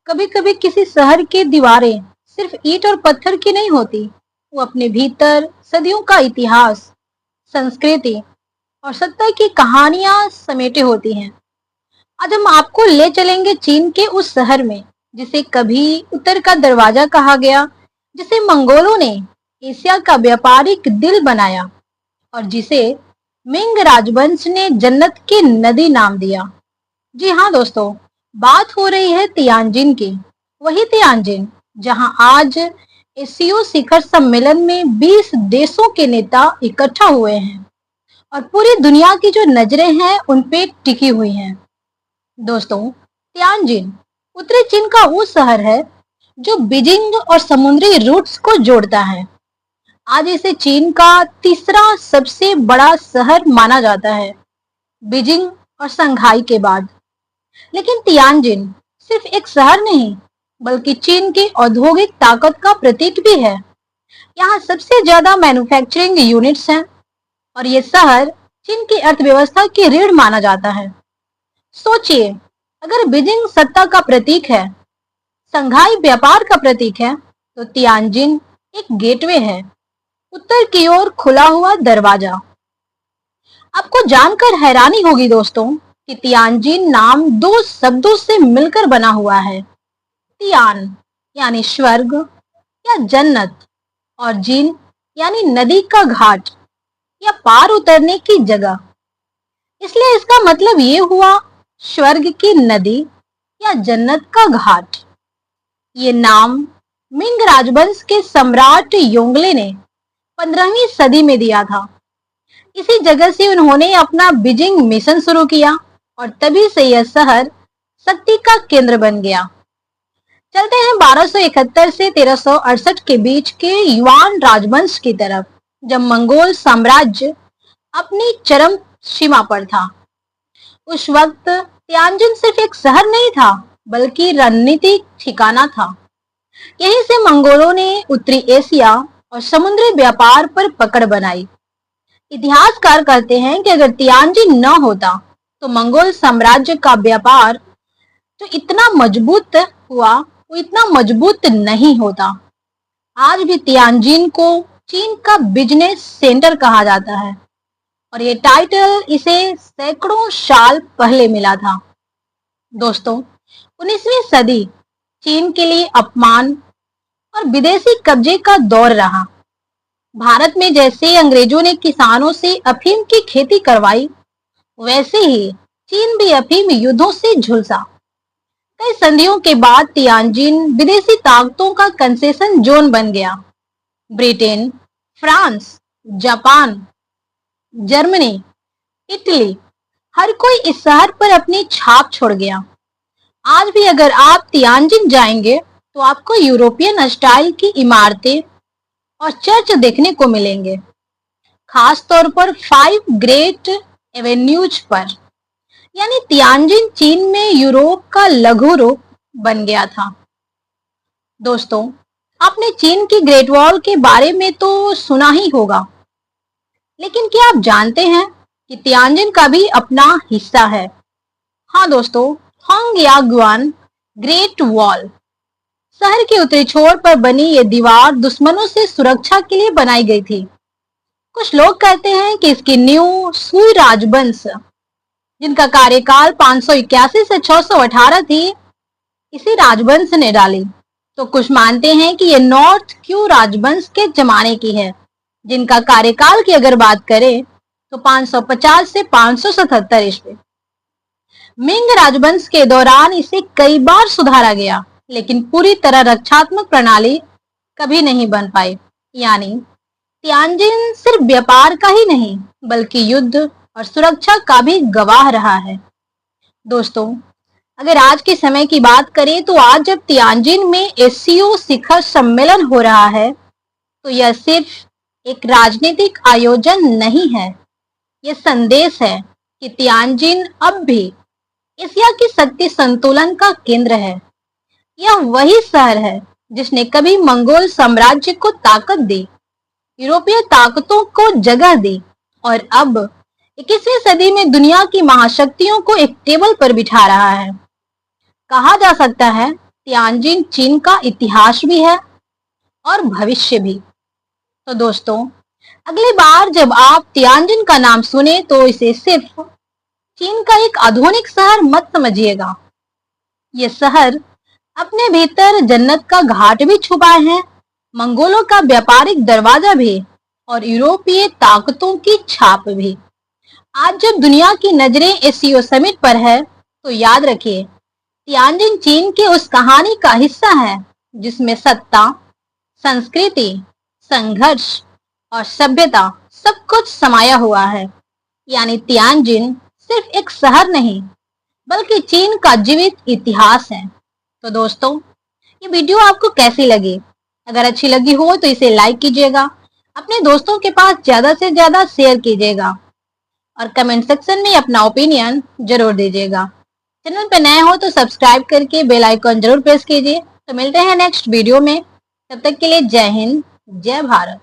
कभी कभी किसी शहर की दीवारें सिर्फ ईंट और पत्थर की नहीं होती। वो अपने भीतर सदियों का इतिहास, संस्कृति और सत्ता की कहानियां समेटे होती हैं। आज हम आपको ले चलेंगे चीन के उस शहर में जिसे कभी उत्तर का दरवाजा कहा गया, जिसे मंगोलों ने एशिया का व्यापारिक दिल बनाया और जिसे मिंग राजवंश ने जन्नत की नदी नाम दिया। जी हाँ दोस्तों, बात हो रही है तियानजिन की। वही तियानजिन जहां आज एससीओ शिखर सम्मेलन में 20 देशों के नेता इकट्ठा हुए हैं और पूरी दुनिया की जो नजरें हैं उन पे टिकी हुई हैं। दोस्तों, तियानजिन उत्तरी चीन का वो शहर है जो बीजिंग और समुद्री रूट्स को जोड़ता है। आज इसे चीन का तीसरा सबसे बड़ा शहर माना जाता है, बीजिंग और शंघाई के बाद। लेकिन तियानजिन सिर्फ एक शहर नहीं, बल्कि चीन की औद्योगिक ताकत का प्रतीक भी है। यहाँ सबसे ज्यादा मैन्युफैक्चरिंग यूनिट्स हैं और ये शहर चीन की अर्थव्यवस्था की रीढ़ माना जाता है। सोचिए, अगर बीजिंग सत्ता का प्रतीक है, शंघाई व्यापार का प्रतीक है, तो तियानजिन एक गेटवे है, उत्तर की ओर खुला हुआ दरवाजा। आपको जानकर हैरानी होगी दोस्तों कि तियानजिन नाम दो शब्दों से मिलकर बना हुआ है। तियान यानी स्वर्ग या जन्नत और जिन यानी नदी का घाट या पार उतरने की जगह। इसलिए इसका मतलब ये हुआ स्वर्ग की नदी या जन्नत का घाट। ये नाम मिंग राजवंश के सम्राट योंगले ने 15वीं सदी में दिया था। इसी जगह से उन्होंने अपना बीजिंग मिशन शुरू किया और तभी से यह शहर शक्ति का केंद्र बन गया। चलते हैं 1271 से 1368 के बीच के युआन राजवंश की तरफ, जब मंगोल साम्राज्य अपनी चरम सीमा पर था। उस वक्त तियानजिन सिर्फ एक शहर नहीं था, बल्कि रणनीतिक ठिकाना था। यहीं से मंगोलों ने उत्तरी एशिया और समुद्री व्यापार पर पकड़ बनाई। इतिहासकार कहते हैं कि अगर तियानजिन न होता तो मंगोल साम्राज्य का व्यापार जो इतना मजबूत हुआ, वो इतना मजबूत नहीं होता। आज भी तियानजिन को चीन का बिजनेस सेंटर कहा जाता है और ये टाइटल इसे सैकड़ों साल पहले मिला था। दोस्तों, 19वीं सदी चीन के लिए अपमान और विदेशी कब्जे का दौर रहा। भारत में जैसे अंग्रेजों ने किसानों से अफीम की खेती करवाई, वैसे ही चीन भी अफीम युद्धों से झुलसा। कई संधियों के बाद तियानजिन विदेशी ताकतों का कंसेशन जोन बन गया। Britain, France, Japan, Germany, Italy, हर कोई इस शहर पर अपनी छाप छोड़ गया। आज भी अगर आप तियानजिन जाएंगे तो आपको यूरोपियन स्टाइल की इमारतें और चर्च देखने को मिलेंगे, खास तौर पर 5 ग्रेट एवेन्यूज पर। यानी तियानजिन चीन में यूरोप का लघु रूप बन गया था। दोस्तों, आपने चीन की ग्रेट वॉल के बारे में तो सुना ही होगा, लेकिन क्या आप जानते हैं कि तियानजिन का भी अपना हिस्सा है? हाँ दोस्तों, होंगयाग्वान ग्रेट वॉल। शहर के उत्तरी छोर पर बनी ये दीवार दुश्मनों से सुरक्षा के लिए बनाई गई थी। कुछ लोग कहते हैं कि इसकी नींव सुई राजवंश, जिनका कार्यकाल 581 से 618 थी, इसी राजवंश ने डाली। तो कुछ मानते हैं कि यह नॉर्थ क्यू राजवंश के जमाने की है, जिनका कार्यकाल की अगर बात करें तो 550 से 577 ईस्वी। मिंग राजवंश के दौरान इसे कई बार सुधारा गया, लेकिन पूरी तरह रक्षात्मक प्रणाली कभी नहीं बन पाई। यानी तियानजिन सिर्फ व्यापार का ही नहीं, बल्कि युद्ध और सुरक्षा का भी गवाह रहा है। दोस्तों, अगर आज के समय की बात करें तो आज जब तियानजिन में एससीओ शिखर सम्मेलन हो रहा है, तो यह सिर्फ एक राजनीतिक आयोजन नहीं है। यह संदेश है कि तियानजिन अब भी एशिया की शक्ति संतुलन का केंद्र है। यह वही शहर है जिसने कभी मंगोल साम्राज्य को ताकत दी, यूरोपीय ताकतों को जगह दी और अब 21वीं सदी में दुनिया की महाशक्तियों को एक टेबल पर बिठा रहा है। कहा जा सकता है तियानजिन चीन का इतिहास भी है और भविष्य भी। तो दोस्तों, अगली बार जब आप तियानजिन का नाम सुने तो इसे सिर्फ चीन का एक आधुनिक शहर मत समझिएगा। ये शहर अपने भीतर जन्नत का घाट भी छुपाए हैं, मंगोलों का व्यापारिक दरवाजा भी और यूरोपीय ताकतों की छाप भी। आज जब दुनिया की नजरें एशियो समिट पर है तो याद रखिए, तियानजिन चीन की उस कहानी का हिस्सा है जिसमें सत्ता, संस्कृति, संघर्ष और सभ्यता सब कुछ समाया हुआ है। यानी तियानजिन सिर्फ एक शहर नहीं, बल्कि चीन का जीवित इतिहास है। तो दोस्तों, ये वीडियो आपको कैसी लगी? अगर अच्छी लगी हो तो इसे लाइक कीजिएगा, अपने दोस्तों के पास ज्यादा से ज्यादा शेयर कीजिएगा और कमेंट सेक्शन में अपना ओपिनियन जरूर दीजिएगा। चैनल पे नए हो तो सब्सक्राइब करके बेल आइकन जरूर प्रेस कीजिए। तो मिलते हैं नेक्स्ट वीडियो में, तब तक के लिए जय हिंद, जय भारत।